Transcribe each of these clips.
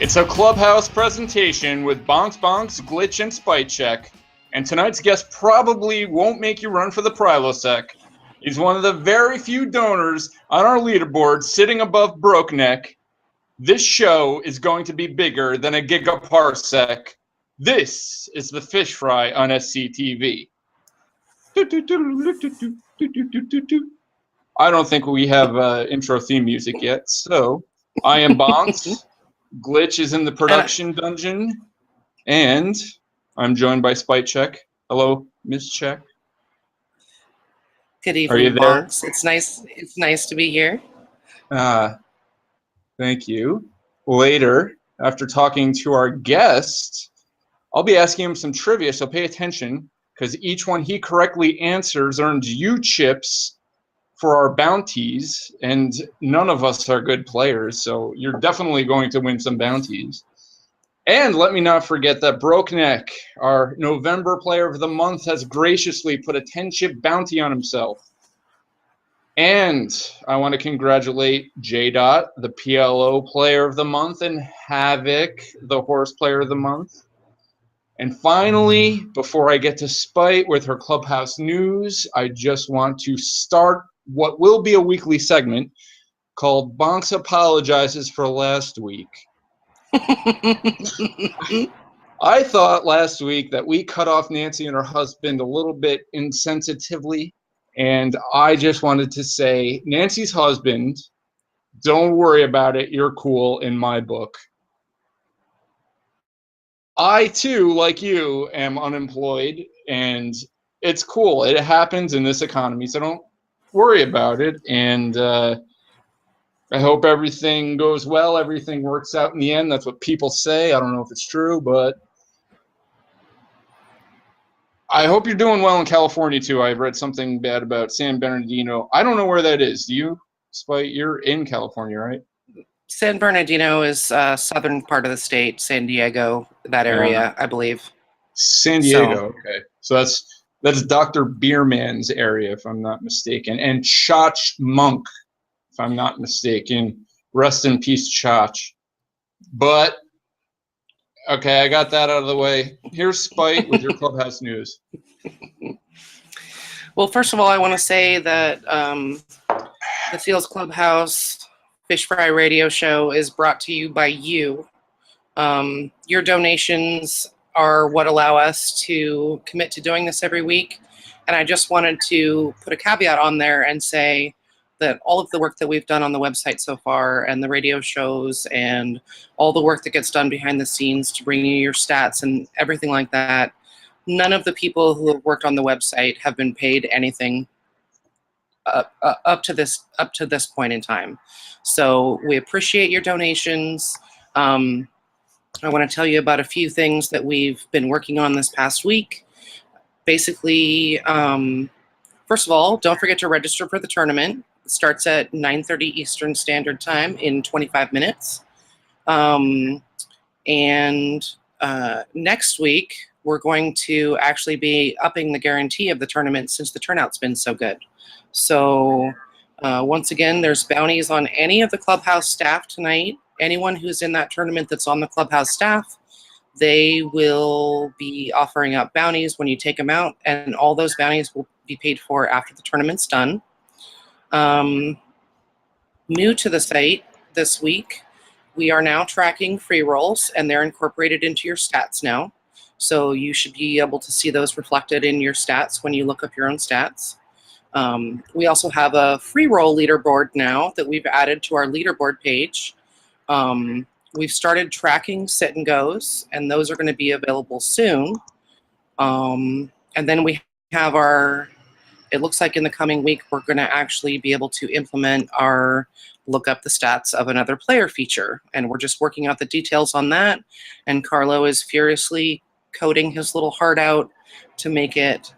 It's a Clubhouse presentation with Bonks, Glitch, and Spite Check. And tonight's guest probably won't make you run for the Prilosec. He's one of the very few donors on our leaderboard sitting above Broke Neck. This show is going to be bigger than a gigaparsec. This is the Fish Fry on SCTV. I don't think we have intro theme music yet, so I am Bonks. Glitch is in the production dungeon, and I'm joined by Spite Check. Hello, Miss Check. Good evening, Are you there? Bonks. It's nice to be here. Thank you. Later, after talking to our guest, I'll be asking him some trivia, so pay attention, because each one he correctly answers earns you chips for our bounties, and none of us are good players, so you're definitely going to win some bounties. And let me not forget that Broke Neck, our November Player of the Month, has graciously put a 10-chip bounty on himself. And I want to congratulate J-Dot, the PLO Player of the Month, and Havoc, the Horse Player of the Month. And finally, before I get to Spite with her Clubhouse news, I just want to start what will be a weekly segment called Bonks Apologizes for Last Week. I thought last week that we cut off Nancy and her husband a little bit insensitively, and I just wanted to say, Nancy's husband, don't worry about it, you're cool in my book. I, too, like you, am unemployed, and it's cool. It happens in this economy, so don't worry about it. And I hope everything goes well, everything works out in the end. That's what people say. I don't know if it's true, but I hope you're doing well in California, too. I've read something bad about San Bernardino. I don't know where that is. Do you, Spite? You're in California, right? San Bernardino is southern part of the state, San Diego, that area, I believe. San Diego, okay. So that's Dr. Bierman's area, if I'm not mistaken, and Chach Monk, if I'm not mistaken. Rest in peace, Chach. But, okay, I got that out of the way. Here's Spite with your Clubhouse news. Well, first of all, I want to say that the Seals Clubhouse Fish Fry Radio Show is brought to you by you. Your donations are what allow us to commit to doing this every week. And I just wanted to put a caveat on there and say that all of the work that we've done on the website so far and the radio shows and all the work that gets done behind the scenes to bring you your stats and everything like that, none of the people who have worked on the website have been paid anything up to this point in time. So we appreciate your donations. I want to tell you about a few things that we've been working on this past week. Basically, first of all, don't forget to register for the tournament. It starts at 9:30 Eastern Standard Time in 25 minutes. Next week, we're going to actually be upping the guarantee of the tournament since the turnout's been so good. So once again, there's bounties on any of the Clubhouse staff tonight. Anyone who's in that tournament that's on the Clubhouse staff, they will be offering up bounties when you take them out, and all those bounties will be paid for after the tournament's done. New to the site this week, we are now tracking free rolls, and they're incorporated into your stats now. So you should be able to see those reflected in your stats when you look up your own stats. We also have a free roll leaderboard now that we've added to our leaderboard page. We've started tracking sit and goes, and those are going to be available soon. And then we have it looks like in the coming week, we're going to actually be able to implement our look up the stats of another player feature. And we're just working out the details on that. And Carlo is furiously coding his little heart out to make it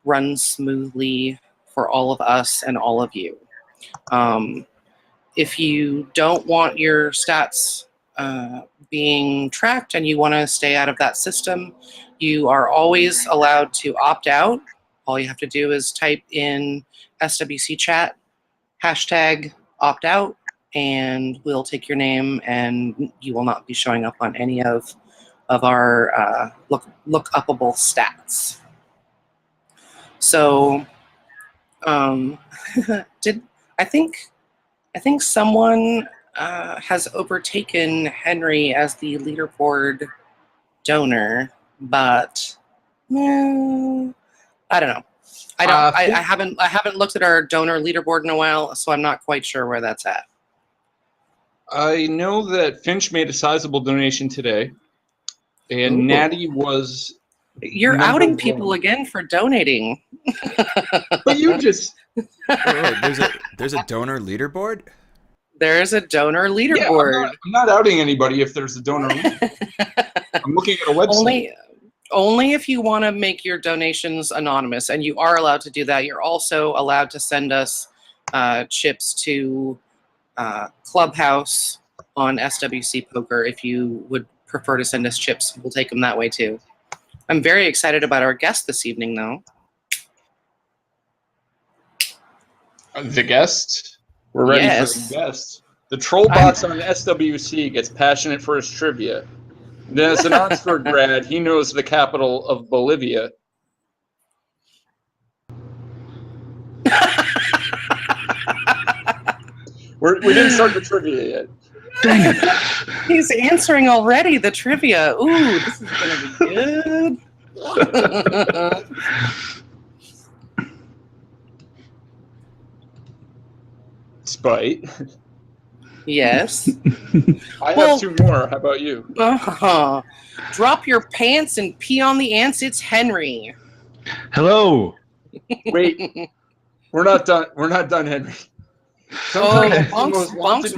run smoothly for all of us and all of you. If you don't want your stats being tracked and you want to stay out of that system, you are always allowed to opt out. All you have to do is type in SWC chat, hashtag opt out, and we'll take your name, and you will not be showing up on any of our look-upable stats. So, I think someone has overtaken Henri as the leaderboard donor, but I don't know. I haven't looked at our donor leaderboard in a while, so I'm not quite sure where that's at. I know that Finch made a sizable donation today, and Ooh. Natty was. You're outing people again for donating. But you just. There's a donor leaderboard? There is a donor leaderboard. Yeah, I'm not outing anybody if there's a donor leaderboard. I'm looking at a website. Only if you want to make your donations anonymous, and you are allowed to do that. You're also allowed to send us chips to Clubhouse on SWC Poker if you would prefer to send us chips. We'll take them that way too. I'm very excited about our guest this evening, though. The guest? We're ready for the guest. The Trollbots on SWC gets passionate for his trivia. Then as an Oxford grad, he knows the capital of Bolivia. We didn't start the trivia yet. Dang it. He's answering already, the trivia. Ooh, this is going to be good. Spite. Yes. I have two more. How about you? Drop your pants and pee on the ants. It's Henri. Hello. Wait. We're not done. We're not done, Henri. Bonks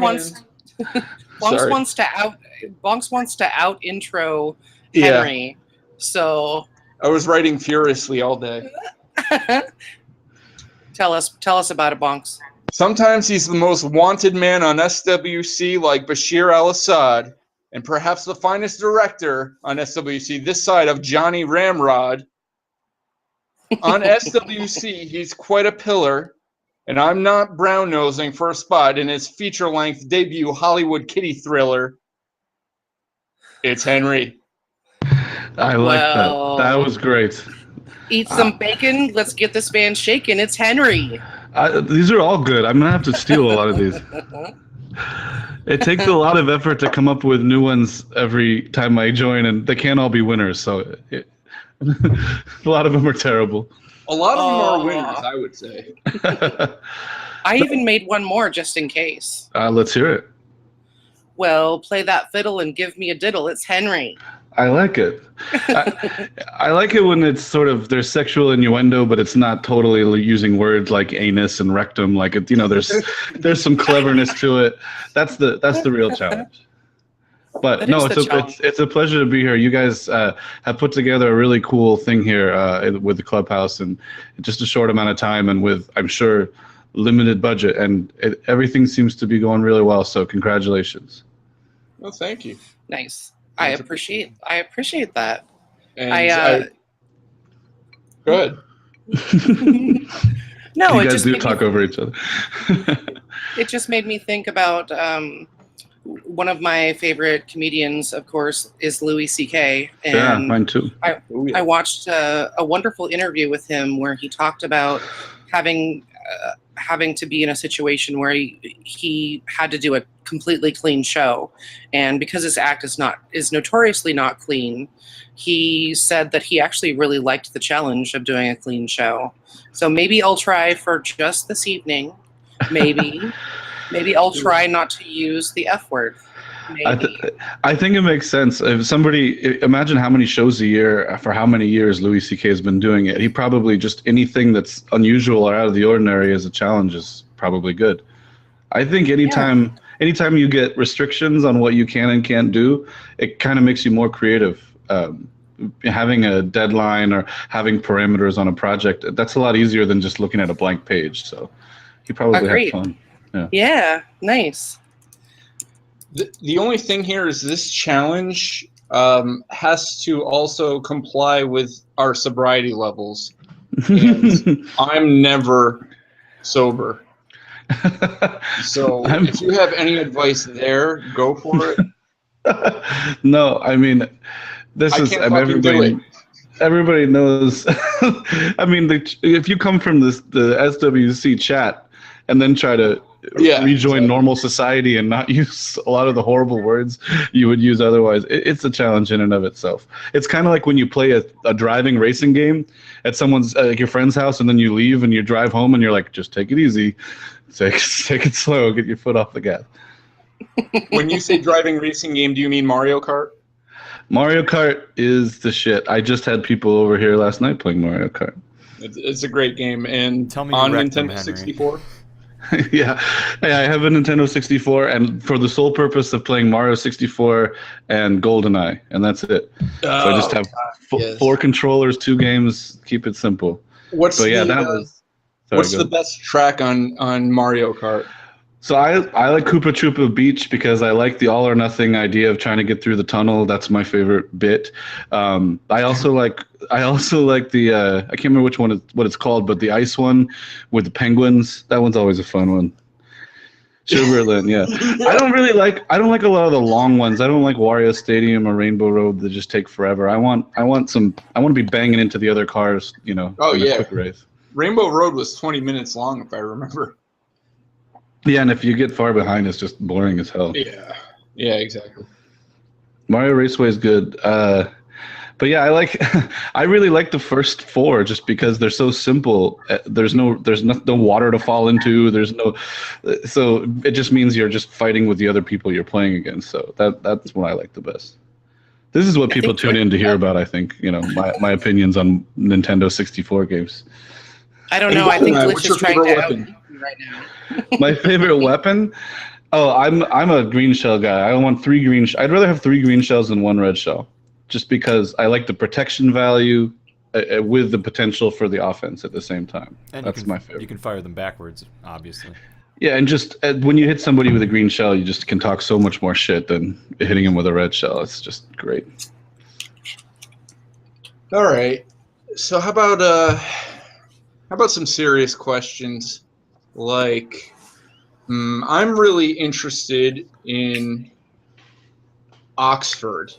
wants to out intro Henri. Yeah. So I was writing furiously all day. Tell us about it, Bonks. Sometimes he's the most wanted man on SWC, like Bashir al-Assad, and perhaps the finest director on SWC this side of Johnny Ramrod. On SWC, he's quite a pillar, and I'm not brown-nosing for a spot in his feature-length debut Hollywood kitty thriller. It's Henri. I like that. That was great. Eat some bacon. Let's get this band shaking. It's Henri. These are all good. I'm going to have to steal a lot of these. It takes a lot of effort to come up with new ones every time I join, and they can't all be winners. So a lot of them are terrible. A lot of them are winners, I would say. I even made one more just in case. Let's hear it. Well, play that fiddle and give me a diddle. It's Henri. I like it. I like it when it's sort of there's sexual innuendo, but it's not totally using words like anus and rectum. Like it, there's some cleverness to it. That's the real challenge. But no, it's a pleasure to be here. You guys have put together a really cool thing here with the Clubhouse, and in just a short amount of time, and with I'm sure limited budget, and everything seems to be going really well. So congratulations. Well, thank you. Nice. I appreciate that. And good. No, you guys do talk over each other. It just made me think about one of my favorite comedians, of course, is Louis C.K. And yeah, mine too. I watched a wonderful interview with him where he talked about having to be in a situation where he had to do a completely clean show, and because his act is notoriously not clean, he said that he actually really liked the challenge of doing a clean show. So maybe I'll try for just this evening. Maybe I'll try not to use the F word. I think it makes sense. If somebody imagine how many shows a year for how many years Louis C.K. has been doing it. He probably just anything that's unusual or out of the ordinary as a challenge is probably good. I think anytime you get restrictions on what you can and can't do, it kind of makes you more creative. Having a deadline or having parameters on a project, that's a lot easier than just looking at a blank page. So you probably have fun. Yeah, nice. The only thing here is this challenge has to also comply with our sobriety levels. And I'm never sober. So if you have any advice there, go for it. No, I mean, I can't fucking do it. Everybody knows. I mean, if you come from the SWC chat and then try to rejoin normal society and not use a lot of the horrible words you would use otherwise, it's a challenge in and of itself. It's kind of like when you play a driving racing game at someone's like your friend's house, and then you leave and you drive home and you're like, just take it easy, take it slow, get your foot off the gas. When you say driving racing game, do you mean Mario Kart? Mario Kart is the shit. I just had people over here last night playing Mario Kart. It's a great game, and Tell me on you wrecked them, Nintendo Henri. 64. Yeah, I have a Nintendo 64, and for the sole purpose of playing Mario 64 and GoldenEye, and that's it. So I just have four controllers, 2 games. Keep it simple. What's the best track on Mario Kart? So I like Koopa Troopa Beach because I like the all or nothing idea of trying to get through the tunnel. That's my favorite bit. I also like the I can't remember what it's called, but the ice one with the penguins. That one's always a fun one. Sugarland, yeah. I don't like a lot of the long ones. I don't like Wario Stadium or Rainbow Road that just take forever. I want to be banging into the other cars, Oh yeah. Quick race. Rainbow Road was 20 minutes long, if I remember. Yeah, and if you get far behind, it's just boring as hell. Yeah, exactly. Mario Raceway is good, but yeah, I really like the first 4 just because they're so simple. There's no water to fall into. So it just means you're just fighting with the other people you're playing against. So that's what I like the best. This is what people tune in to hear about. I think my opinions on Nintendo 64 games. I don't know. I think Glitch is trying to out you right now. My favorite weapon? Oh, I'm a green shell guy. I want 3 green. I'd rather have 3 green shells than 1 red shell, just because I like the protection value with the potential for the offense at the same time. And that's my favorite. You can fire them backwards, obviously. Yeah, and just when you hit somebody with a green shell, you just can talk so much more shit than hitting him with a red shell. It's just great. All right. So how about some serious questions? Like, I'm really interested in Oxford.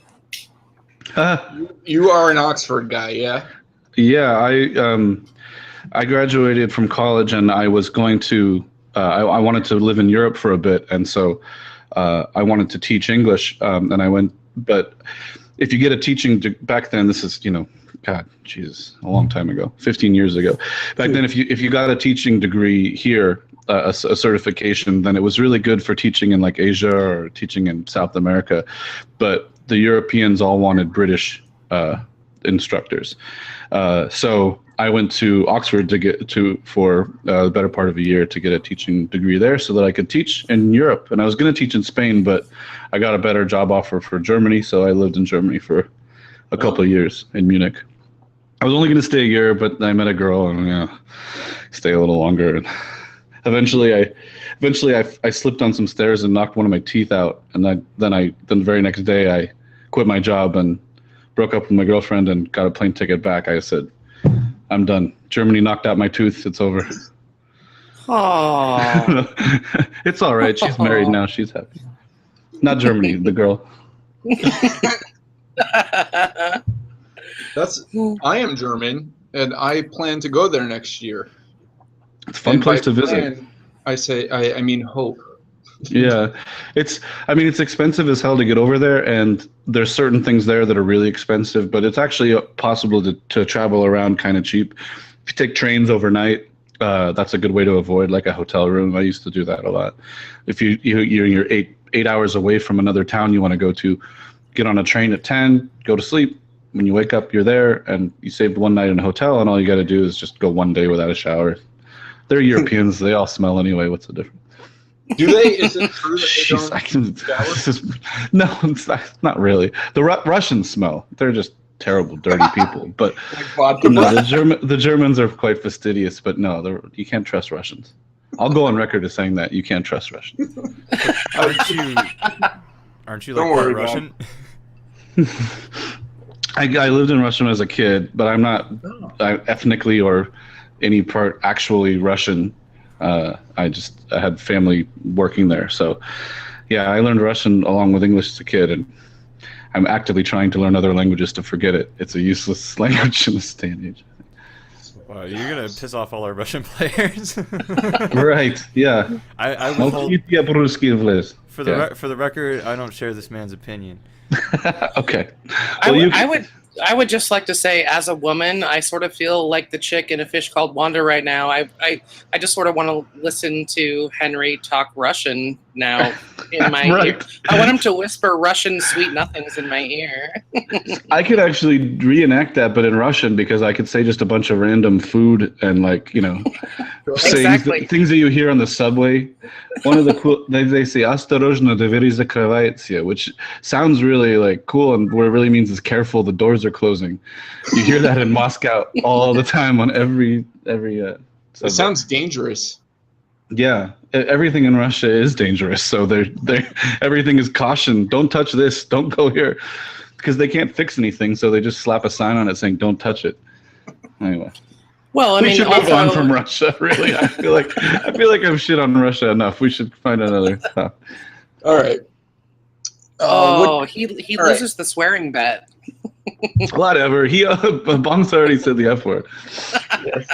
You are an Oxford guy, yeah? Yeah, I graduated from college and I was going to I wanted to live in Europe for a bit, and so I wanted to teach English, and I went. But if you get a teaching back then, this is God, Jesus, a long time ago, 15 years ago. Back then, if you got a teaching degree here, a certification, then it was really good for teaching in like Asia or teaching in South America. But the Europeans all wanted British instructors. So I went to Oxford for the better part of a year to get a teaching degree there so that I could teach in Europe. And I was going to teach in Spain, but I got a better job offer for Germany. So I lived in Germany for a couple of years in Munich. I was only going to stay a year, but I met a girl and stay a little longer. And eventually I slipped on some stairs and knocked one of my teeth out. And then the very next day I quit my job and broke up with my girlfriend and got a plane ticket back. I said, I'm done. Germany knocked out my tooth. It's over. Aww. It's all right. She's married now. She's happy. Not Germany, the girl. I am German, and I plan to go there next year. It's a fun place to visit. I mean hope. Yeah, it's expensive as hell to get over there, and there's certain things there that are really expensive, but it's actually possible to travel around kind of cheap. If you take trains overnight, that's a good way to avoid like a hotel room. I used to do that a lot. If you're 8 hours away from another town you want to go to, get on a train at 10, go to sleep. When you wake up, you're there, and you saved one night in a hotel, and all you got to do is just go one day without a shower. They're Europeans. They all smell anyway. What's the difference? Do they? Is it true that they don't No, it's not really. The Russians smell. They're just terrible, dirty people. But the Germans are quite fastidious. But no, you can't trust Russians. I'll go on record as saying that you can't trust Russians. Aren't you like part Russian? I lived in Russia as a kid, but I'm not ethnically or any part actually Russian. I had family working there, so yeah, I learned Russian along with English as a kid, and I'm actively trying to learn other languages to forget it. It's a useless language in this day and age. Wow, you're gonna piss off all our Russian players. Right? Yeah. I withhold. For the record, I don't share this man's opinion. Okay. Well, I would just like to say, as a woman, I sort of feel like the chick in A Fish Called Wanda right now. I just sort of want to listen to Henri talk Russian now in my ear. I want him to whisper Russian sweet nothings in my ear. I could actually reenact that, but in Russian, because I could say just a bunch of random food and Exactly. things that you hear on the subway. One of the cool, they say "Осторожно, двери закрываются," which sounds really cool, and what it really means is careful, the doors are closing. You hear that in Moscow all the time on every subway. It sounds dangerous. Yeah, everything in Russia is dangerous. So everything is caution. Don't touch this. Don't go here, because they can't fix anything. So they just slap a sign on it saying "Don't touch it." Anyway. Well, we should move on from Russia. Really, I feel like I've shit on Russia enough. We should find another topic. All right. He loses the swearing bet. Whatever. Bong's already said the F word. Yes.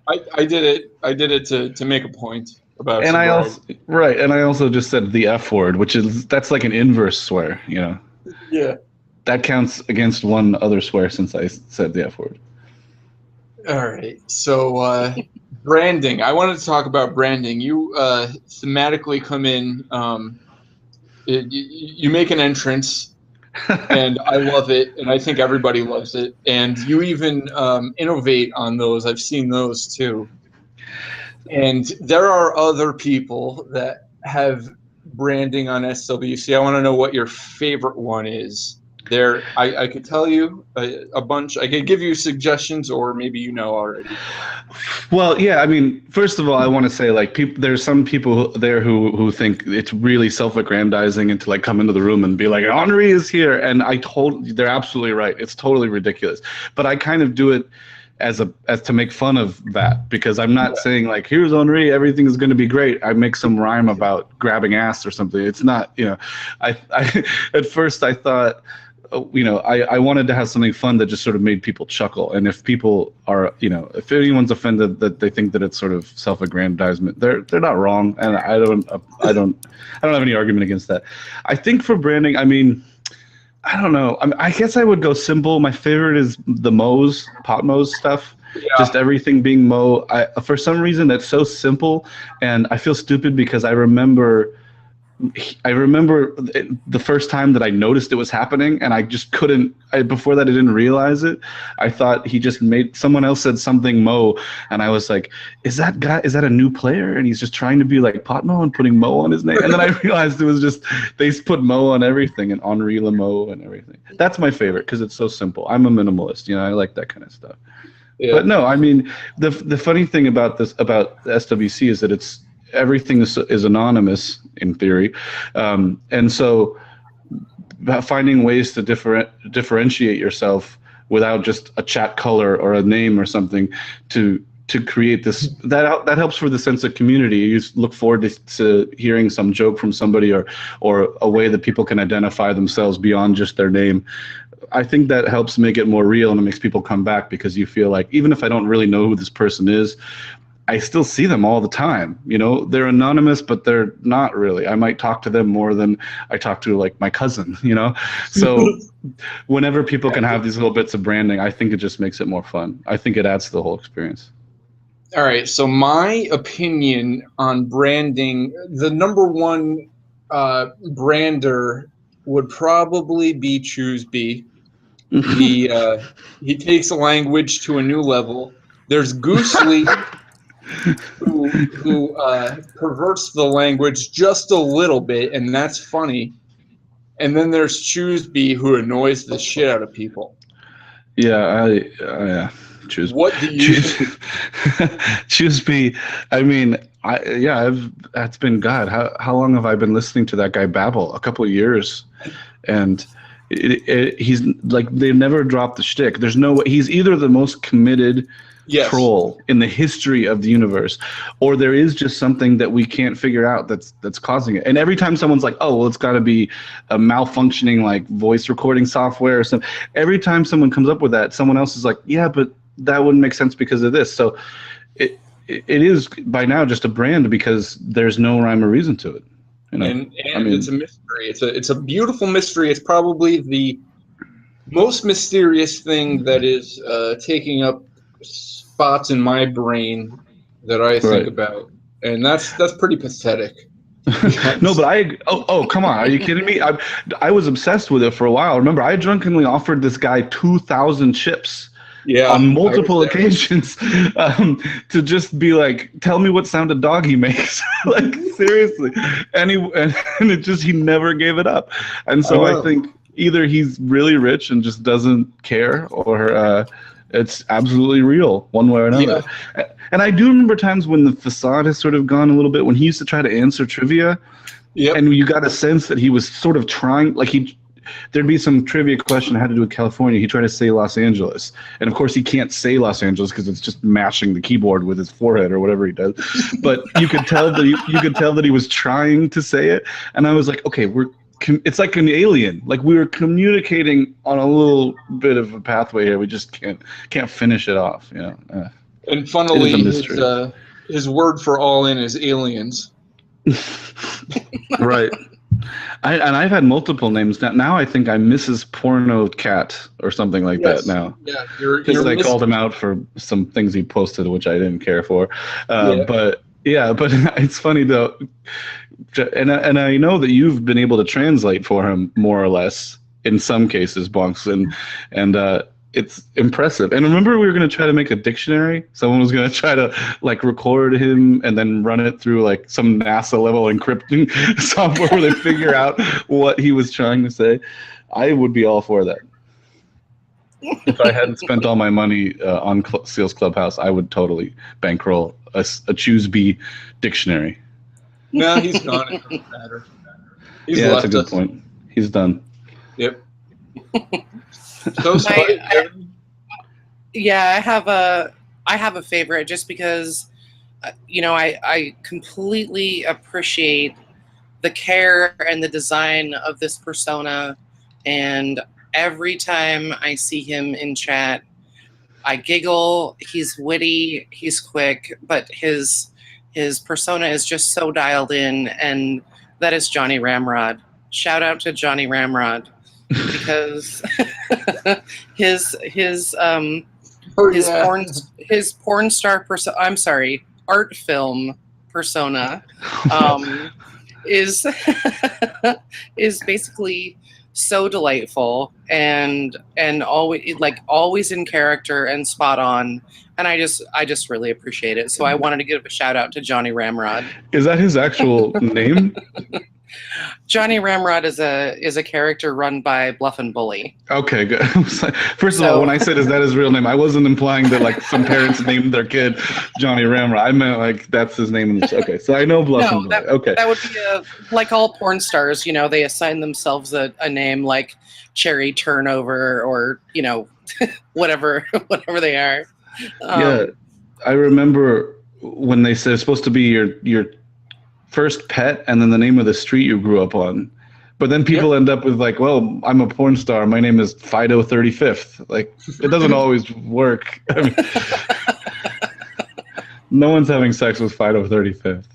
I did it to make a point about. And I also just said the F word, that's like an inverse swear. Yeah. That counts against one other swear since I said the F word. All right. So branding. I wanted to talk about branding. You thematically come in. You make an entrance, and I love it, and I think everybody loves it. And you even innovate on those. I've seen those too. And there are other people that have branding on SWC. I want to know what your favorite one is. I could tell you a bunch. I could give you suggestions, or maybe you know already. Well, yeah. I mean, first of all, I want to say there's some people there who think it's really self-aggrandizing and to come into the room and be like, Henri is here, and they're absolutely right. It's totally ridiculous. But I kind of do it as to make fun of that, because I'm not saying here's Henri, everything is going to be great. I make some rhyme about grabbing ass or something. It's not, I at first I thought, I wanted to have something fun that just sort of made people chuckle. And if people are, if anyone's offended that they think that it's sort of self-aggrandizement, they're not wrong. And I don't have any argument against that. I think for branding, I mean, I don't know. I guess I would go simple. My favorite is the pot Mo's stuff. Yeah. Just everything being Mo. For some reason, it's so simple, and I feel stupid because I remember the first time that I noticed it was happening, and I just couldn't. Before that, I didn't realize it. I thought he just someone else said something Mo, and I was like, is that a new player? And he's just trying to be like Potmo and putting Mo on his name. And then I realized it was just they put Mo on everything and Henri Lemo and everything. That's my favorite because it's so simple. I'm a minimalist, I like that kind of stuff. Yeah. But no, I mean the funny thing about SWC is that everything is anonymous in theory, and so finding ways to differentiate yourself without just a chat color or a name or something to create this that helps for the sense of community. You look forward to hearing some joke from somebody or a way that people can identify themselves beyond just their name. I think that helps make it more real, and it makes people come back because you feel like even if I don't really know who this person is, I still see them all the time. They're anonymous, but they're not really. I might talk to them more than I talk to my cousin, So whenever people can have these little bits of branding, I think it just makes it more fun. I think it adds to the whole experience. All right. So my opinion on branding, the number one brander would probably be Chooseby. He takes a language to a new level. There's Goosely, who perverts the language just a little bit, and that's funny. And then there's Chooseby, who annoys the shit out of people. Yeah, Chooseby. What do you think? Chooseby? I mean, that's been God. How long have I been listening to that guy babble? A couple of years, and he's they've never dropped the shtick. There's no way. He's either the most committed troll in the history of the universe, or there is just something that we can't figure out that's causing it. And every time someone's like, oh, well, it's got to be a malfunctioning like voice recording software or something, every time someone comes up with that, someone else is like, yeah, but that wouldn't make sense because of this. So it is by now just a brand because there's no rhyme or reason to it. You know? And it's a mystery. It's a beautiful mystery. It's probably the most mysterious thing that is taking up spots in my brain that I think about, and that's pretty pathetic. No, but come on, are you kidding me? I was obsessed with it for a while. Remember, I drunkenly offered this guy 2,000 chips on multiple occasions to just be like, tell me what sound a dog he makes. Like, seriously. And he never gave it up. And so I think either he's really rich and just doesn't care, or it's absolutely real one way or another. Yeah. And I do remember times when the facade has sort of gone a little bit, when he used to try to answer trivia, and you got a sense that he was sort of trying, like there'd be some trivia question that had to do with California. He tried to say Los Angeles. And of course he can't say Los Angeles because it's just mashing the keyboard with his forehead or whatever he does. But you could tell that he was trying to say it. And I was like, okay, it's like an alien. Like we were communicating on a little bit of a pathway here. We just can't finish it off. You know. And funnily, his word for all in is aliens. Right. I've had multiple names now. I think I'm Mrs. Porno Cat or something like that now. Yeah, because I called him out for some things he posted, which I didn't care for. But it's funny though. And I know that you've been able to translate for him more or less in some cases, Bonks, and it's impressive. And remember, we were going to try to make a dictionary. Someone was going to try to like record him and then run it through like some NASA level encrypting software where they figure out what he was trying to say. I would be all for that. If I hadn't spent all my money on Seals Clubhouse, I would totally bankroll a Choose B dictionary. No, he's gone. It doesn't matter. That's a good point. He's done. Yep. So sorry. I have a favorite just because, I completely appreciate the care and the design of this persona, and every time I see him in chat, I giggle. He's witty, he's quick, but his persona is just so dialed in, and that is Johnny Ramrod. Shout out to Johnny Ramrod, because his porn star persona, I'm sorry, art film persona, is basically so delightful and always in character and spot on. And I just really appreciate it. So I wanted to give a shout out to Johnny Ramrod. Is that his actual name? Johnny Ramrod is a character run by Bluff and Bully. Okay, good. First of all, when I said is that his real name, I wasn't implying that like some parents named their kid Johnny Ramrod. I meant like that's his name in the show. Okay, so I know Bluff and Bully. Okay, that would be like all porn stars. They assign themselves a name like Cherry Turnover or whatever they are. I remember when they said it's supposed to be your first pet and then the name of the street you grew up on, but then people end up with like, well, I'm a porn star, my name is Fido 35th. Like, it doesn't always work. I mean, no one's having sex with Fido 35th.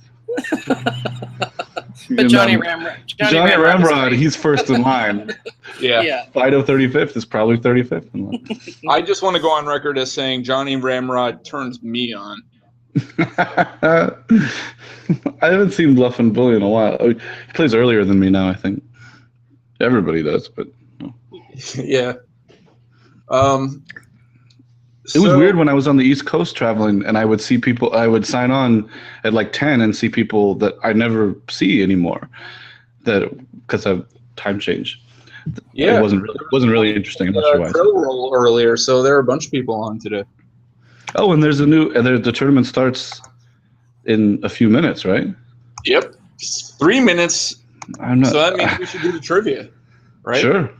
But Johnny Ramrod, he's first in line. Yeah. Fido 35th is probably 35th in line. I just want to go on record as saying Johnny Ramrod turns me on. I haven't seen Bluff and Bully in a while. He plays earlier than me now, I think. Everybody does, but yeah. It was weird when I was on the East Coast traveling, and I would see people. I would sign on at like 10 and see people that I never see anymore, because of time change. Yeah, it wasn't really interesting. I'm not sure why. Pro roll earlier, so there are a bunch of people on today. Oh, and there's the tournament starts in a few minutes, right? Yep, 3 minutes. So that means we should do the trivia, right? Sure.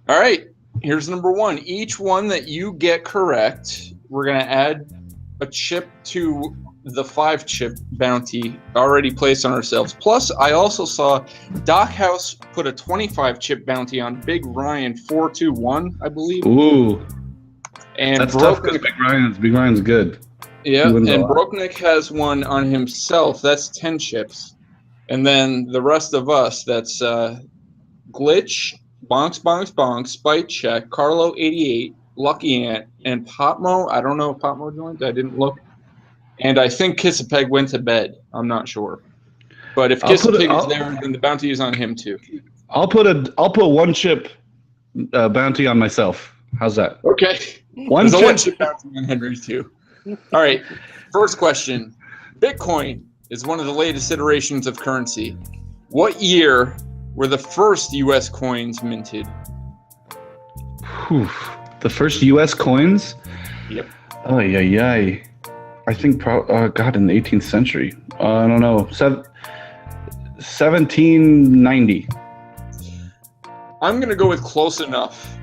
All right. Here's number one. Each one that you get correct we're gonna add a chip to the 5-chip bounty already placed on ourselves. Plus, I also saw Doc House put a 25-chip bounty on Big Ryan 421, I believe. Ooh, and that's tough because Big Ryan's good. Yeah, and Brokenik has one on himself. That's 10 chips. And then the rest of us, that's Glitch, Bonks, Spite Check, Carlo 88, Lucky Ant, and Popmo. I don't know if Popmo joined. I didn't look. And I think Kissapeg went to bed. I'm not sure. But if Kissapeg is there, then the bounty is on him too. I'll put 1 chip bounty on myself. How's that? Okay. One chip bounty on Henri too. All right. First question. Bitcoin is one of the latest iterations of currency. What year were the first U.S. coins minted? Whew. The first U.S. coins? Yep. Oh, yeah. I think, God, in the 18th century. I don't know. 1790. I'm going to go with close enough.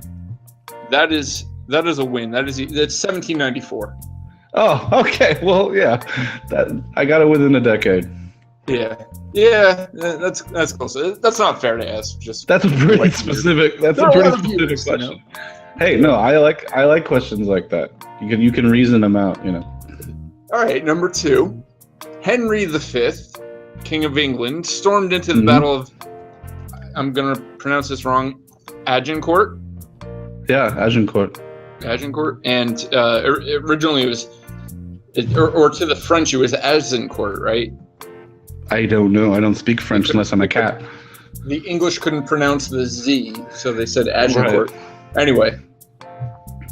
That is a win. That's 1794. Oh, okay. Well, yeah. I got it within a decade. Yeah. That's close. That's not fair to ask. That's a pretty specific. That's a pretty specific question. Hey, no, I like questions like that. You can reason them out. All right, number 2. Henry V, King of England, stormed into the Battle of, I'm going to pronounce this wrong, Agincourt? Yeah, Agincourt. And originally it was, or to the French, it was Azincourt, right? I don't know. I don't speak French unless I'm a cat. The English couldn't pronounce the Z, so they said Agincourt. Right. Anyway,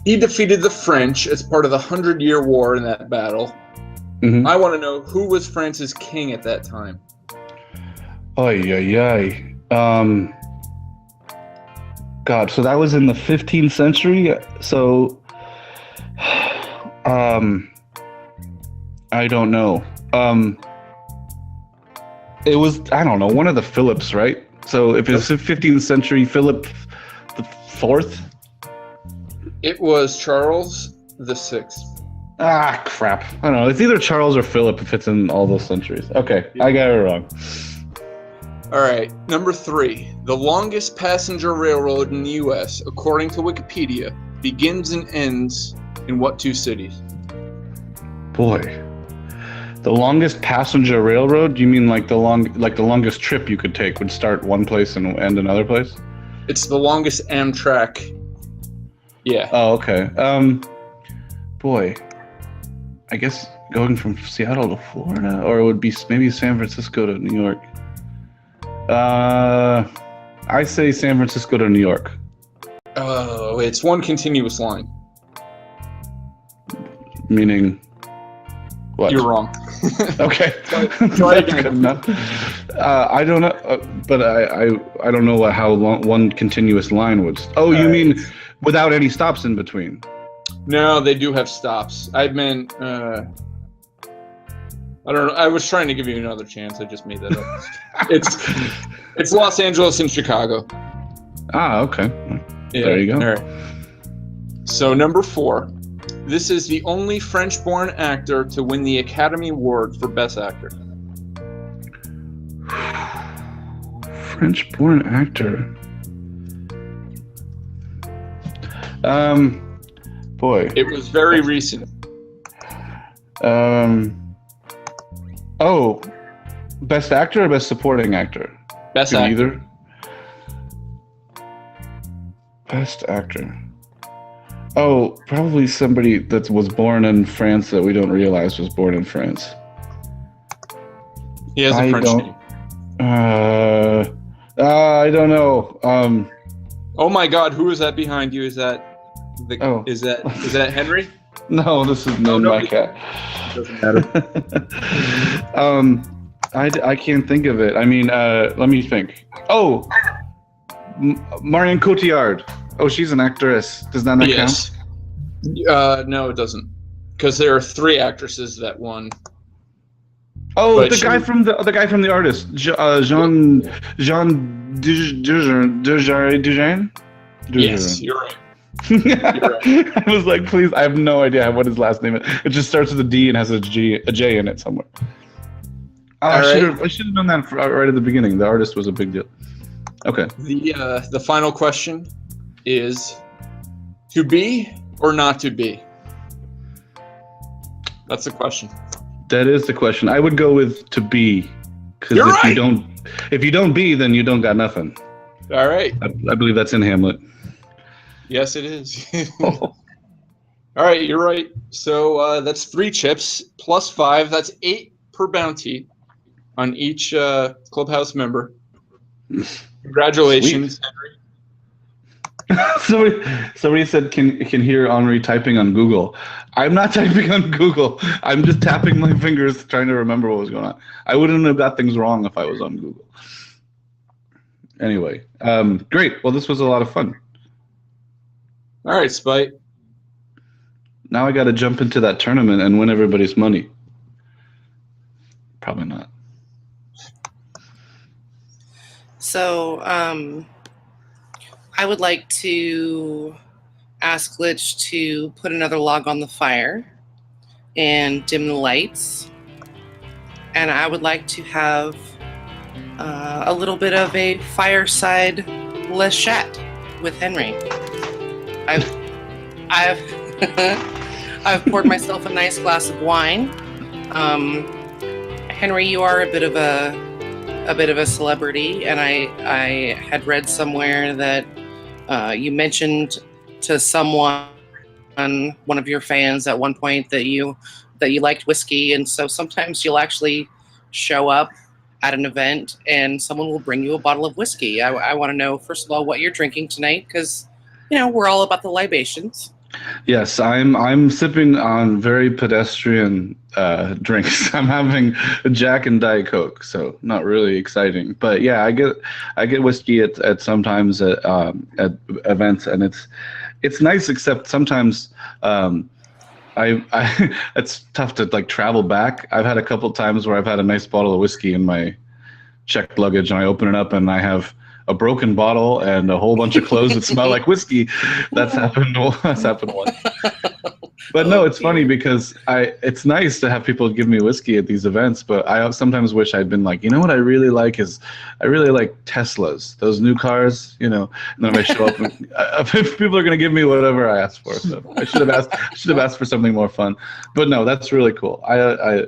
he defeated the French as part of the 100-Year War in that battle. I want to know, who was France's king at that time? God, so that was in the 15th century. So, I don't know. It was, I don't know, one of the Philips, right? So if it's the 15th century, Philip the Fourth. It was Charles the Sixth. Ah, crap. I don't know. It's either Charles or Philip if it's in all those centuries. Okay, I got it wrong. All right, number 3. The longest passenger railroad in the U.S., according to Wikipedia, begins and ends in what 2 cities? Boy, the longest passenger railroad? Do you mean like the longest trip you could take would start one place and end another place? It's the longest Amtrak. Yeah. Oh, okay. Boy, I guess going from Seattle to Florida, or it would be maybe San Francisco to New York. I say San Francisco to New York. Oh, it's one continuous line. Meaning what? You're wrong. Okay. Try again. I don't know, but I don't know how long one continuous line would. Oh, you mean without any stops in between? No, they do have stops. I meant, I don't know. I was trying to give you another chance. I just made that up. It's Los Angeles and Chicago. Ah, okay. Yeah, there you go. All right. So number 4. This is the only French-born actor to win the Academy Award for Best Actor. French-born actor. Boy. It was very recent. Oh, best actor or best supporting actor? Best actor. Either. Best actor. Oh, probably somebody that was born in France that we don't realize was born in France. He has a French name. I don't know. Oh my God, who is that behind you? Is that Henri? No, this is my cat. It doesn't matter. I can't think of it. I mean, let me think. Oh, Marion Cotillard. Oh, she's an actress. Does that not count? No, it doesn't. Because there are 3 actresses that won. Oh, but the guy from The Artist, Jean Dujardin. Yes, you're right. I was like, please, I have no idea what his last name is. It just starts with a D and has a J in it somewhere. Oh, I should have done that right at the beginning. The artist was a big deal. Okay. The final question is to be or not to be? That's the question. That is the question. I would go with to be, because if you don't be, then you don't got nothing. All right. I believe that's in Hamlet. Yes, it is. All right, you're right. So that's 3 chips plus 5. That's 8 per bounty on each Clubhouse member. Congratulations, Henri. Somebody said can hear Henri typing on Google. I'm not typing on Google. I'm just tapping my fingers trying to remember what was going on. I wouldn't have got things wrong if I was on Google. Anyway, great. Well, this was a lot of fun. All right, Spite. Now I got to jump into that tournament and win everybody's money. Probably not. So, I would like to ask Lich to put another log on the fire and dim the lights. And I would like to have a little bit of a fireside LeChat with Henri. I've I've poured myself a nice glass of wine. Henri, you are a bit of a celebrity, and I had read somewhere that you mentioned to someone, one of your fans at one point, that you liked whiskey, and so sometimes you'll actually show up at an event and someone will bring you a bottle of whiskey. I want to know, first of all, what you're drinking tonight, because we're all about the libations. Yes, I'm sipping on very pedestrian drinks. I'm having a Jack and Diet Coke, so not really exciting. But yeah, I get whiskey at sometimes at events, and it's nice. Except sometimes it's tough to travel back. I've had a couple times where I've had a nice bottle of whiskey in my checked luggage, and I open it up and I have a broken bottle and a whole bunch of clothes that smell like whiskey. That's happened once. But no, it's funny because it's nice to have people give me whiskey at these events, but I sometimes wish I'd been like, what I really like Teslas, those new cars, and then I show up and people are going to give me whatever I asked for. So I should have asked for something more fun. But no, that's really cool. I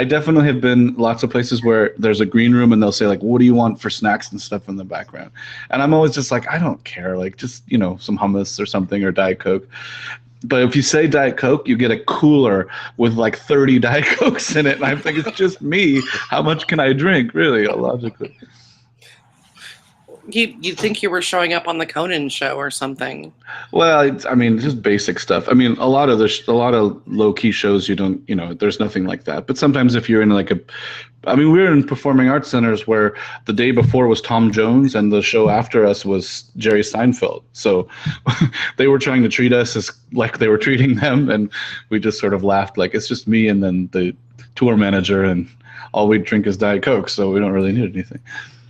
definitely have been lots of places where there's a green room and they'll say what do you want for snacks and stuff in the background? And I'm always just I don't care, just some hummus or something or Diet Coke. But if you say Diet Coke, you get a cooler with 30 Diet Cokes in it. And I think it's just me. How much can I drink, really, logically? You'd think you were showing up on the Conan show or something. Well, just basic stuff. A lot of low-key shows you don't, there's nothing like that. But sometimes if you're in we're in performing arts centers where the day before was Tom Jones and the show after us was Jerry Seinfeld. So they were trying to treat us as like they were treating them, and we just sort of laughed it's just me and then the tour manager, and all we drink is Diet Coke, so we don't really need anything.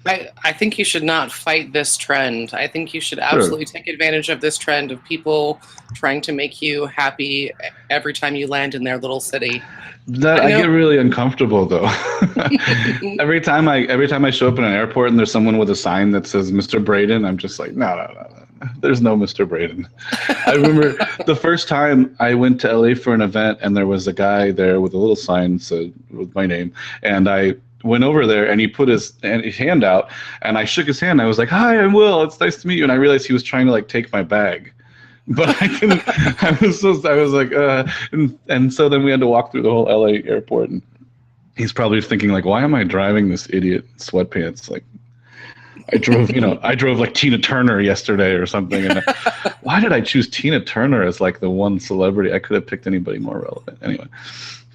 I think you should not fight this trend. I think you should absolutely take advantage of this trend of people trying to make you happy every time you land in their little city. I get really uncomfortable though. every time I show up in an airport and there's someone with a sign that says Mr. Braden, I'm just like, no. There's no Mr. Braden. I remember the first time I went to LA for an event and there was a guy there with a little sign with my name, and I went over there and he put his hand out and I shook his hand. I was like, "Hi, I'm Will. It's nice to meet you." And I realized he was trying to take my bag, but I couldn't. I was like, and so then we had to walk through the whole LA airport, and he's probably thinking why am I driving this idiot in sweatpants? I drove Tina Turner yesterday or something. And why did I choose Tina Turner as the one celebrity? I could have picked anybody more relevant. Anyway.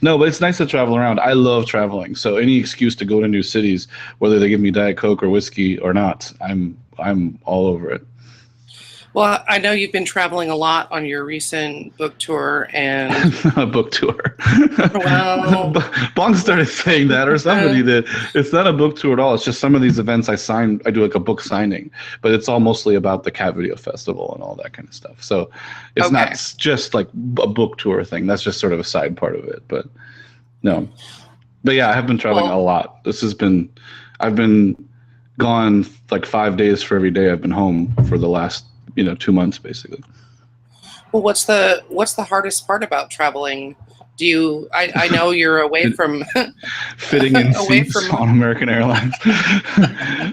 No, but it's nice to travel around. I love traveling. So any excuse to go to new cities, whether they give me Diet Coke or whiskey or not, I'm all over it. Well, I know you've been traveling a lot on your recent book tour, and a book tour. Well, Bong started saying that, or somebody did. It's not a book tour at all. It's just some of these events I do like a book signing, but it's all mostly about the Cat Video Festival and all that kind of stuff. So it's not just like a book tour thing. That's just sort of a side part of it. But no. But yeah, I have been traveling a lot. I've been gone like 5 days for every day I've been home for the last 2 months basically. Well, what's the hardest part about traveling? I know you're away from fitting in seats on American Airlines.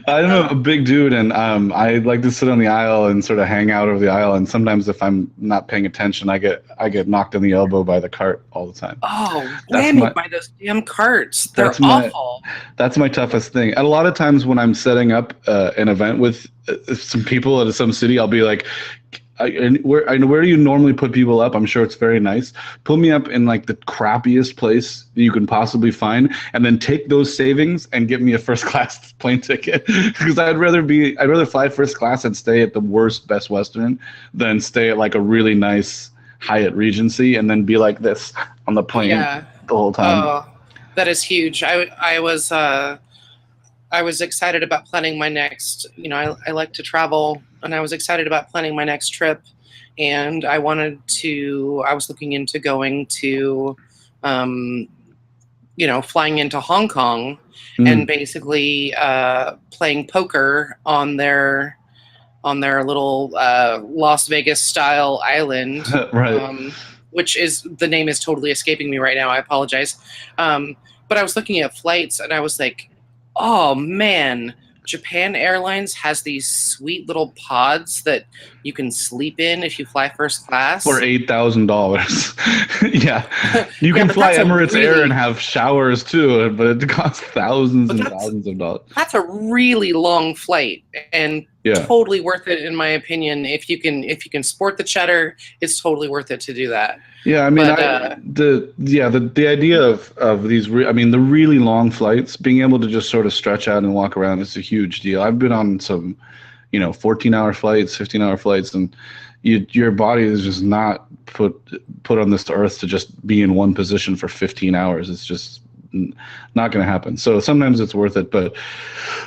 I'm a big dude, and I like to sit on the aisle and sort of hang out over the aisle. And sometimes, if I'm not paying attention, I get knocked in the elbow by the cart all the time. Oh, by those damn carts! They're awful. That's my toughest thing. And a lot of times when I'm setting up an event with some people at some city, I'll be like, where do you normally put people up? I'm sure it's very nice. Put me up in like the crappiest place that you can possibly find, and then take those savings and get me a first class plane ticket. Because I'd rather fly first class and stay at the worst Best Western than stay at like a really nice Hyatt Regency and then be like this on the plane the whole time. Oh, that is huge. I was excited about planning my next. I like to travel. And I was excited about planning my next trip, and I was looking into going to, flying into Hong Kong and basically playing poker on their little Las Vegas style island, right? Which the name is totally escaping me right now. I apologize. But I was looking at flights, and I was like, oh man. Japan Airlines has these sweet little pods that you can sleep in if you fly first class for $8,000. Yeah, you can fly Emirates Air and have showers too, but it costs thousands and thousands of dollars. That's a really long flight, and totally worth it in my opinion. If you can sport the cheddar, it's totally worth it to do that. Yeah, I mean, the idea of these, the really long flights, being able to just sort of stretch out and walk around is a huge deal. I've been on some, 14-hour flights, 15-hour flights, and your body is just not put on this earth to just be in one position for 15 hours. It's just not going to happen. So sometimes it's worth it, but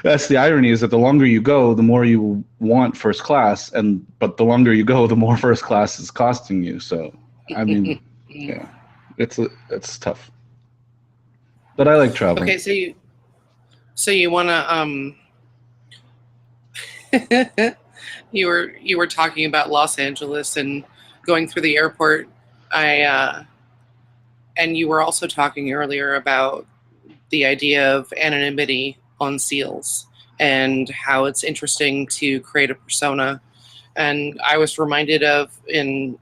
that's the irony, is that the longer you go, the more you want first class, but the longer you go, the more first class is costing you. So. I mean, yeah, it's tough, but I like traveling. Okay, so you want to you were talking about Los Angeles and going through the airport. And you were also talking earlier about the idea of anonymity on SEALs and how it's interesting to create a persona. And I was reminded of in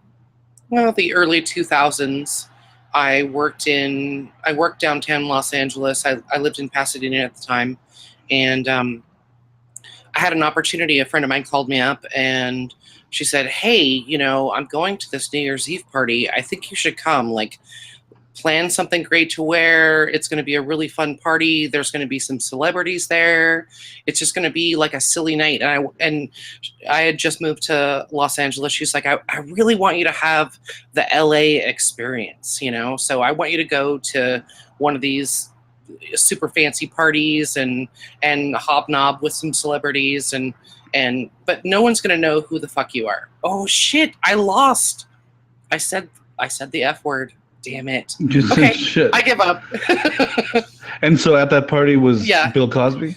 the early 2000s, I worked downtown Los Angeles. I lived in Pasadena at the time, and I had an opportunity. A friend of mine called me up, and she said, "Hey, I'm going to this New Year's Eve party. I think you should come. Like, plan something great to wear. It's going to be a really fun party. There's going to be some celebrities there. It's just going to be like a silly night." And I had just moved to Los Angeles. She's like, I really want you to have the LA experience, so I want you to go to one of these super fancy parties and hobnob with some celebrities but no one's going to know who the fuck you are. Oh shit, I lost. I said the F word. Damn it. Okay, shit. I give up. And so at that party was Bill Cosby?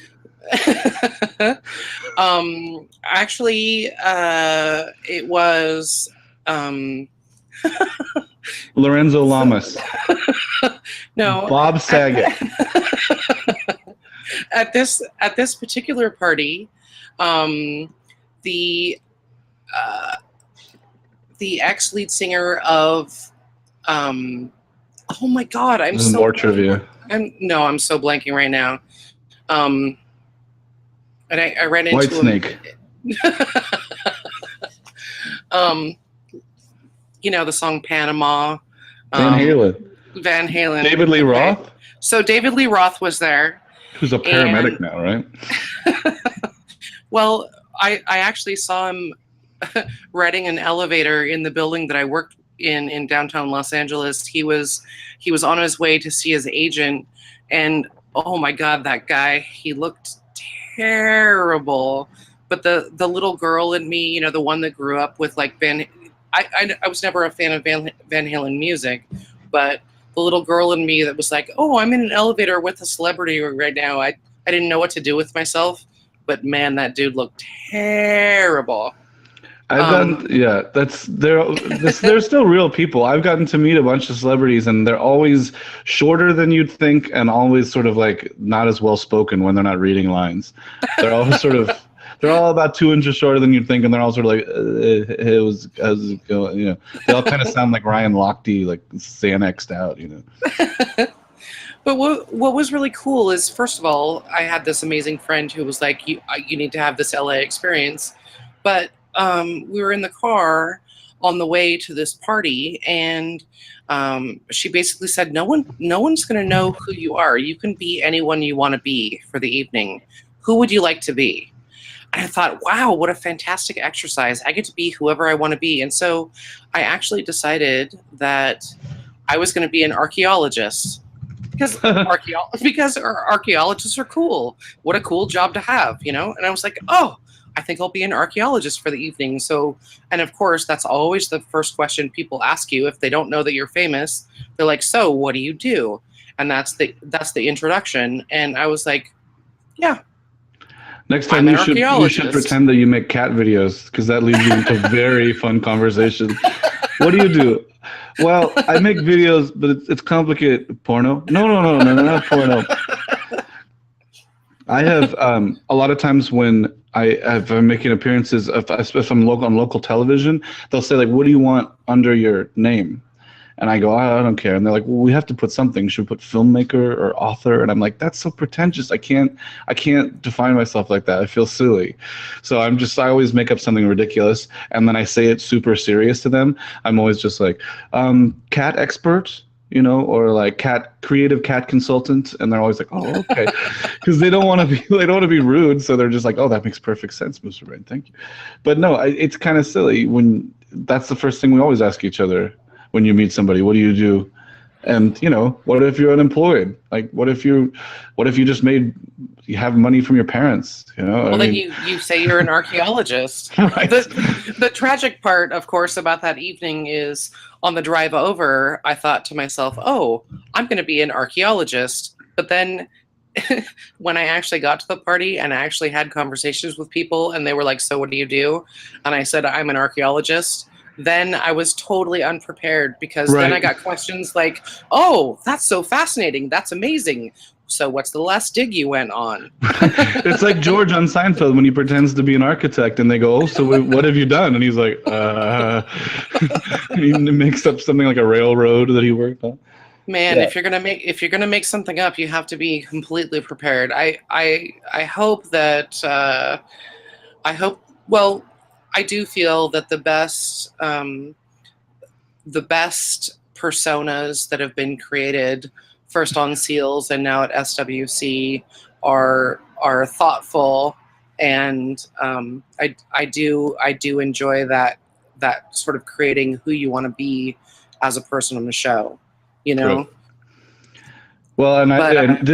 Actually, it was Lorenzo Lamas. No. Bob Saget. At this particular party, the ex-lead singer of oh my god, I'm so more trivia. I'm so blanking right now. And I ran into Whitesnake. The song Panama. Van Halen. David Lee Roth? Okay. So David Lee Roth was there. Who's a paramedic now, right? Well, I actually saw him riding an elevator in the building that I worked in downtown Los Angeles. He was on his way to see his agent, and oh my God, that guy, he looked terrible. But the little girl in me, you know, the one that grew up with like I was never a fan of Van Halen music, but the little girl in me that was like, oh, I'm in an elevator with a celebrity right now. I didn't know what to do with myself, but man, that dude looked terrible. They're still real people. I've gotten to meet a bunch of celebrities, and they're always shorter than you'd think, and always sort of like not as well spoken when they're not reading lines. They're all they're all about 2 inches shorter than you'd think, and they're all sort of like, how's it going? You know, they all kind of sound like Ryan Lochte, like Xanaxed out, you know. But what was really cool is, first of all, I had this amazing friend who was like, you need to have this LA experience. But we were in the car on the way to this party, and she basically said, no one's going to know who you are. You can be anyone you want to be for the evening. Who would you like to be? And I thought, wow, what a fantastic exercise. I get to be whoever I want to be. And so I actually decided that I was going to be an archaeologist. Because archaeologists are cool. What a cool job to have, you know? And I was like, oh, I think I'll be an archaeologist for the evening. So, and of course, that's always the first question people ask you if they don't know that you're famous. They're like, so what do you do? And that's the introduction. And I was like, yeah. Next time you should pretend that you make cat videos, because that leads you into very fun conversations. What do you do? Well, I make videos, but it's complicated. Porno? No, not porno. I have a lot of times when I'm making appearances, if I'm on local television, they'll say like, "What do you want under your name?" And I go, I don't care. And they're like, well, we have to put something. Should we put filmmaker or author? And I'm like, that's so pretentious. I can't define myself like that. I feel silly. So I always make up something ridiculous. And then I say it super serious to them. I'm always just like, cat expert, you know, or like creative cat consultant. And they're always like, oh, okay. Because they don't want to be rude. So they're just like, oh, that makes perfect sense, Mr. Rain. Thank you. But no, it's kind of silly when that's the first thing we always ask each other. When you meet somebody, what do you do? And you know, what if you're unemployed? Like, what if you just you have money from your parents? You know, well, then you say you're an archaeologist. Right. The tragic part, of course, about that evening is on the drive over, I thought to myself, oh, I'm going to be an archaeologist. But then when I actually got to the party and I actually had conversations with people, and they were like, so what do you do? And I said, I'm an archaeologist. Then I was totally unprepared, because then I got questions like, oh, that's so fascinating. That's amazing. So what's the last dig you went on? It's like George on Seinfeld when he pretends to be an architect and they go, oh, so what have you done? And he's like, he makes up something like a railroad that he worked on. Man, if you're gonna make something up, you have to be completely prepared. I hope that I do feel that the best personas that have been created, first on Seals and now at SWC, are thoughtful, and I do enjoy that sort of creating who you want to be as a person on the show, you know. True. Well,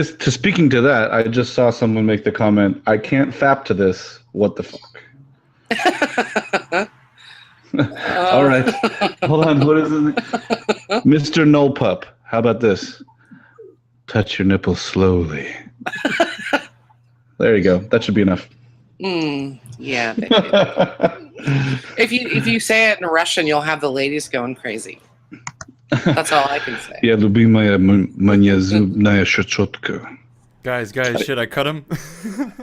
speaking to that, I just saw someone make the comment, I can't fap to this. What the fuck? All right. Hold on. What is it? Mr. No Pup. How about this? Touch your nipples slowly. There you go. That should be enough. Yeah. If you say it in Russian, you'll have the ladies going crazy. That's all I can say. Я любимая моя зубная щетка. Guys, should I cut him?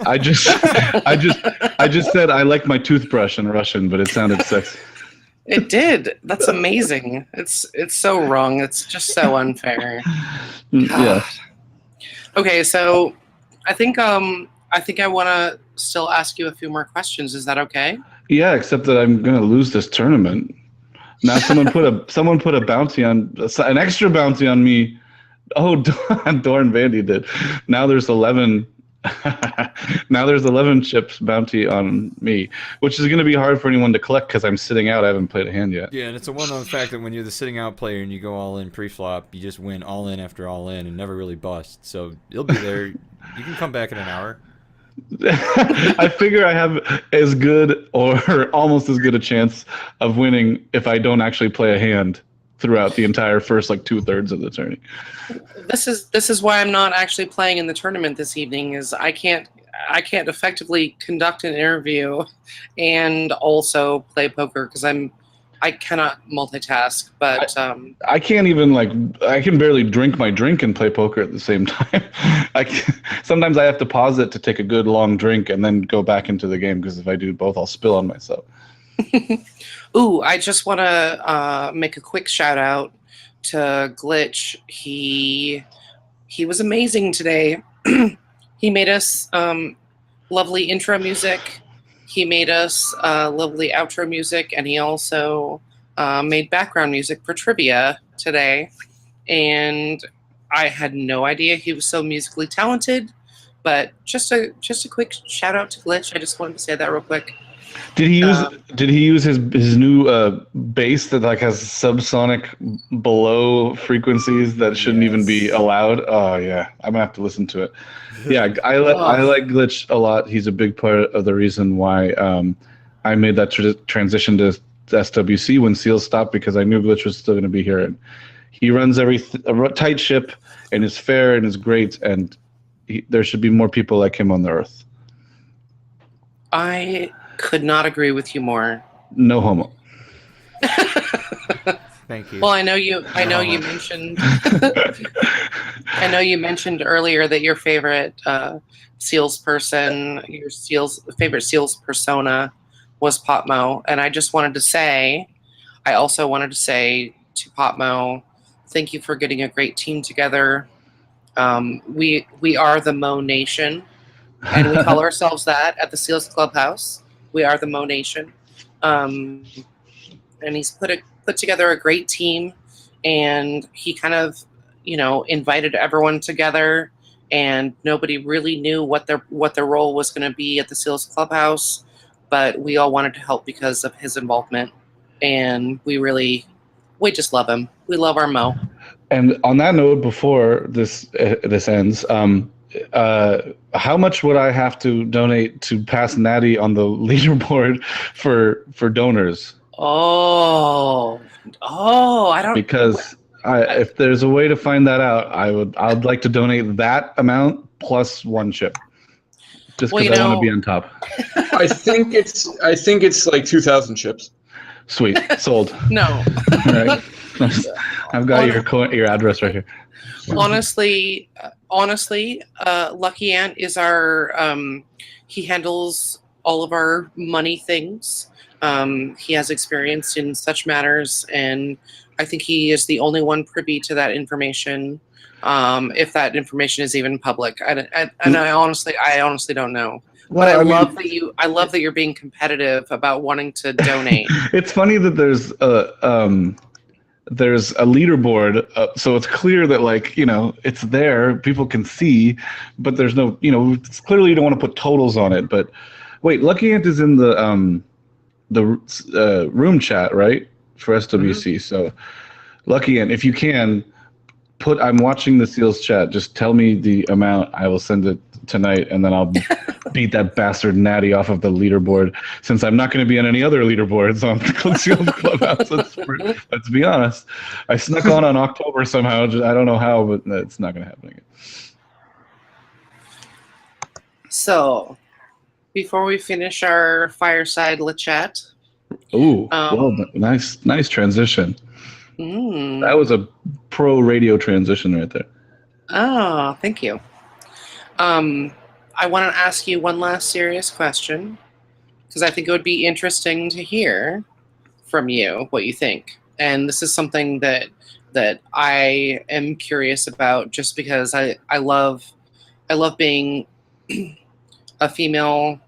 I just said I like my toothbrush in Russian, but it sounded sexy. It did. That's amazing. It's so wrong. It's just so unfair. Yeah. Okay, so I think I want to still ask you a few more questions. Is that okay? Yeah, except that I'm gonna lose this tournament. Now someone put a bounty on an extra bounty on me. Oh, Dorn Vandy did. Now there's 11 Now there's 11 chips bounty on me, which is going to be hard for anyone to collect because I'm sitting out. I haven't played a hand yet. Yeah, and it's a well-known fact that when you're the sitting out player and you go all in pre-flop, you just win all in after all in and never really bust. So you'll be there. You can come back in an hour. I figure I have as good or almost as good a chance of winning if I don't actually play a hand throughout the entire first 2/3 of the tourney. This is why I'm not actually playing in the tournament this evening. Is I can't effectively conduct an interview and also play poker because I cannot multitask. But I can't even I can barely drink my drink and play poker at the same time. Sometimes I have to pause it to take a good long drink and then go back into the game because if I do both, I'll spill on myself. Ooh, I just want to make a quick shout out to Glitch. He was amazing today. He made us lovely intro music. He made us lovely outro music, and he also made background music for trivia today. And I had no idea he was so musically talented. But just a quick shout out to Glitch. I just wanted to say that real quick. Did he use his new bass that has subsonic below frequencies that shouldn't even be allowed? Oh yeah, I'm gonna have to listen to it. Yeah, I like Glitch a lot. He's a big part of the reason why I made that transition to SWC when Seals stopped because I knew Glitch was still going to be here. And he runs a tight ship and is fair and is great. And there should be more people like him on the earth. I could not agree with you more. No homo. Thank you. Well, I know you mentioned. I know you mentioned earlier that your favorite Seals person, your favorite Seals persona, was Popmo, and I just wanted to say, I also wanted to say to Popmo, thank you for getting a great team together. We are the Mo Nation, and we call ourselves that at the Seals Clubhouse. We are the Mo Nation, and he's put together a great team, and he kind of, invited everyone together, and nobody really knew what their role was going to be at the Seals Clubhouse, but we all wanted to help because of his involvement, and we just love him. We love our Mo. And on that note, before this ends, how much would I have to donate to pass Natty on the leaderboard for donors? Oh, I don't. Because if there's a way to find that out, I'd like to donate that amount plus one chip, just because I want to be on top. I think it's like 2,000 chips. Sweet, sold. No. All right. I've got your address right here. Honestly, Lucky Ant is our. He handles all of our money things. He has experience in such matters, and I think he is the only one privy to that information. If that information is even public, I honestly don't know. Well, but I love that you're being competitive about wanting to donate. It's funny that there's a leaderboard, so it's clear that it's there, people can see, but there's no, it's clearly you don't want to put totals on it. But wait, Lucky Ant is in the room chat, right, for SWC. Mm-hmm. So Lucky Ant, if you can I'm watching the Seals chat, just tell me the amount, I will send it tonight, and then I'll beat that bastard Natty off of the leaderboard, since I'm not going to be on any other leaderboards on Seals Clubhouse. Let's be honest. I snuck on October somehow. I don't know how, but it's not going to happen again. So, before we finish our fireside LeChat. Ooh, well, nice transition. That was a pro radio transition right there. Oh, thank you. I want to ask you one last serious question, because I think it would be interesting to hear from you what you think. And this is something that I am curious about, just because I love being a female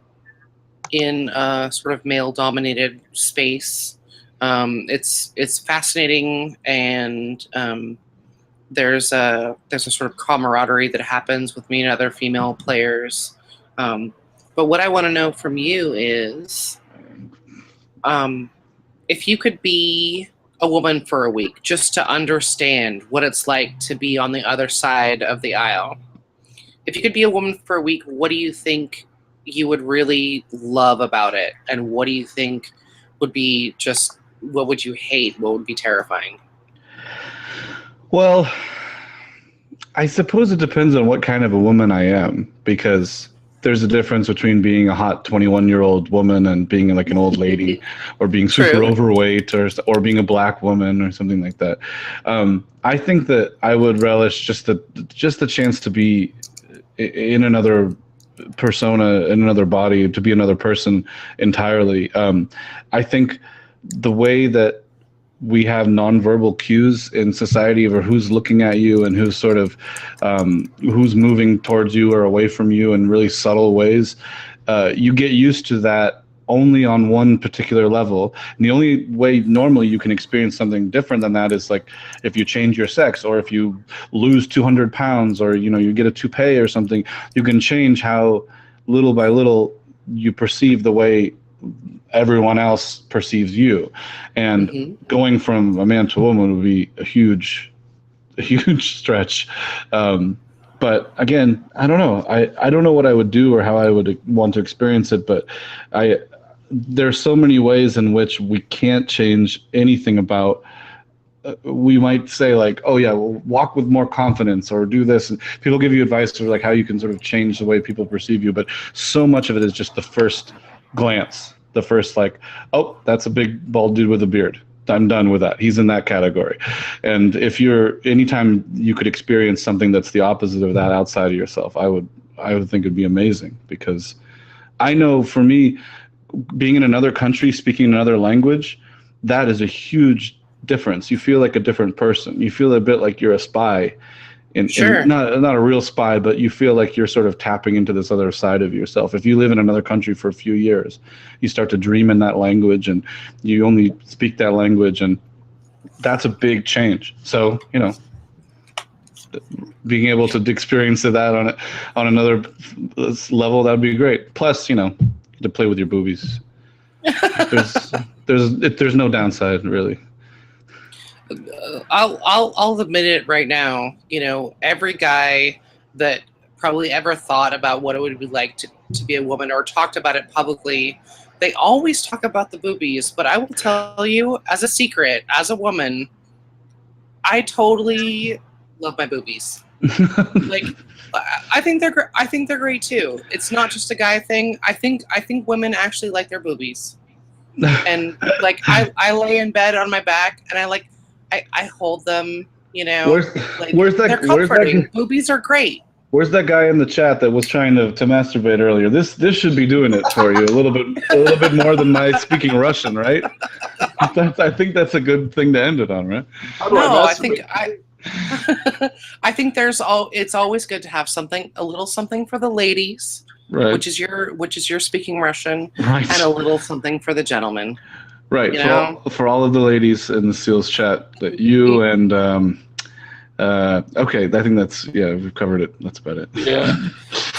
in a sort of male-dominated space. It's fascinating, and there's a sort of camaraderie that happens with me and other female players. But what I want to know from you is, if you could be a woman for a week, just to understand what it's like to be on the other side of the aisle. If you could be a woman for a week, what do you think you would really love about it? And what do you think would be just, what would you hate? What would be terrifying? Well, I suppose it depends on what kind of a woman I am, because there's a difference between being a hot 21-year-old woman and being like an old lady, or being super overweight, or being a black woman or something like that. I think that I would relish just the chance to be in another persona, in another body, to be another person entirely. I think the way that we have nonverbal cues in society of who's looking at you and who's sort of who's moving towards you or away from you in really subtle ways, you get used to that only on one particular level. And the only way normally you can experience something different than that is like if you change your sex, or if you lose 200 pounds, or you get a toupee or something. You can change how little by little you perceive the way everyone else perceives you, and going from a man to a woman would be a huge stretch. But again, I don't know. I don't know what I would do or how I would want to experience it. But there's so many ways in which we can't change anything about. We might say like, oh yeah, well, walk with more confidence, or do this. And people give you advice for like how you can sort of change the way people perceive you. But so much of it is just the first glance. The first like, oh, that's a big bald dude with a beard. I'm done with that. He's in that category. And if anytime you could experience something that's the opposite of that outside of yourself, I would think it'd be amazing, because I know for me, being in another country, speaking another language, that is a huge difference. You feel like a different person. You feel a bit like you're a spy. Sure. Not a real spy, but you feel like you're sort of tapping into this other side of yourself. If you live in another country for a few years, you start to dream in that language, and you only speak that language, and that's a big change. So, being able to experience that on another level, that would be great. Plus, to play with your boobies. There's no downside, really. I'll admit it right now. Every guy that probably ever thought about what it would be like to be a woman, or talked about it publicly, they always talk about the boobies. But I will tell you, as a secret, as a woman, I totally love my boobies. Like, I think they're great too. It's not just a guy thing. I think women actually like their boobies. And like I lay in bed on my back, and I hold them, Where's that? They're comforting. Boobies are great. Where's that guy in the chat that was trying to masturbate earlier? This should be doing it for you a little bit more than my speaking Russian, right? I think that's a good thing to end it on, right? No, I think it's always good to have a little something for the ladies, right? Which is your speaking Russian, right? And a little something for the gentlemen. Right, for all of the ladies in the SEALs chat, that you and okay, I think we've covered it. That's about it. Yeah.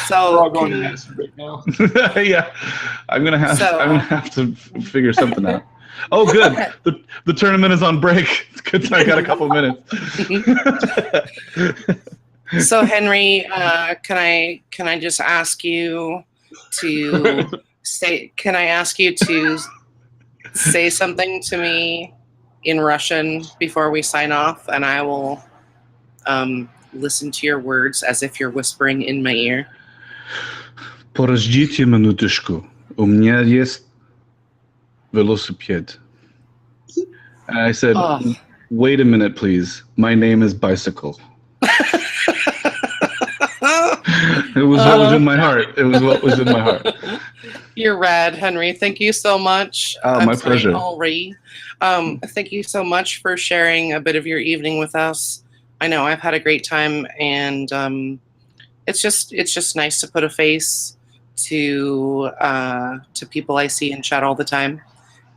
So we're all going to masturbate now. Yeah, I'm gonna have to figure something out. Oh, good. The tournament is on break. It's good. I got a couple minutes. So Henri, can I just ask you to say? Can I ask you to say something to me in Russian before we sign off, and I will listen to your words as if you're whispering in my ear. Подождите минуточку. У меня есть velocipede. And I said, wait a minute, please. My name is Bicycle. It was what was in my heart. It was what was in my heart. You're rad, Henri. Thank you so much. My pleasure. Henri. Thank you so much for sharing a bit of your evening with us. I know I've had a great time, and it's just nice to put a face to people I see in chat all the time,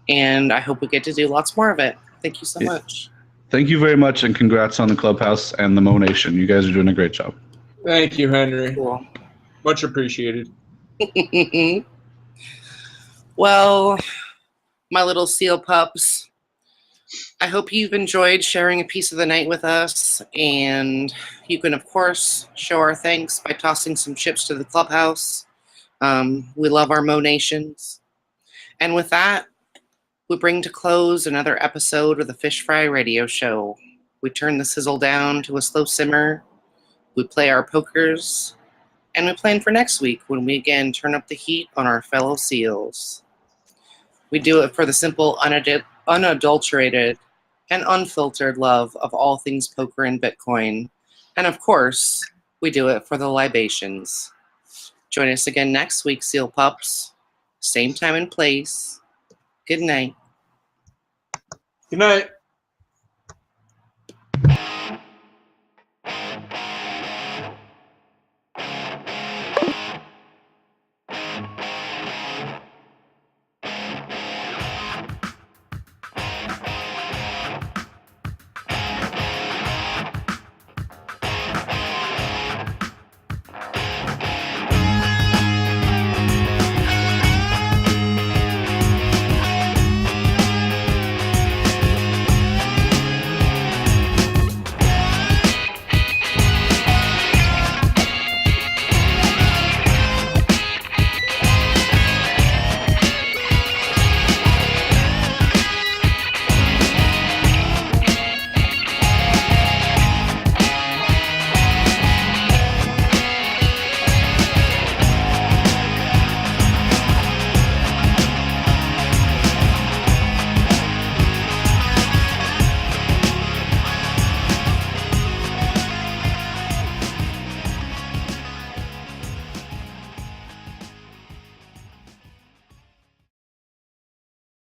and I hope we get to do lots more of it. Thank you so much. Thank you very much, and congrats on the Clubhouse and the Mo Nation. You guys are doing a great job. Thank you, Henry. Cool. Much appreciated. Well, my little seal pups, I hope you've enjoyed sharing a piece of the night with us, and you can, of course, show our thanks by tossing some chips to the Clubhouse. We love our Mo Nations. And with that, we bring to close another episode of the Fish Fry Radio Show. We turn the sizzle down to a slow simmer, we play our pokers, and we plan for next week when we again turn up the heat on our fellow seals. We do it for the simple, unadulterated, and unfiltered love of all things poker and Bitcoin. And of course, we do it for the libations. Join us again next week, Seal Pups. Same time and place. Good night. Good night.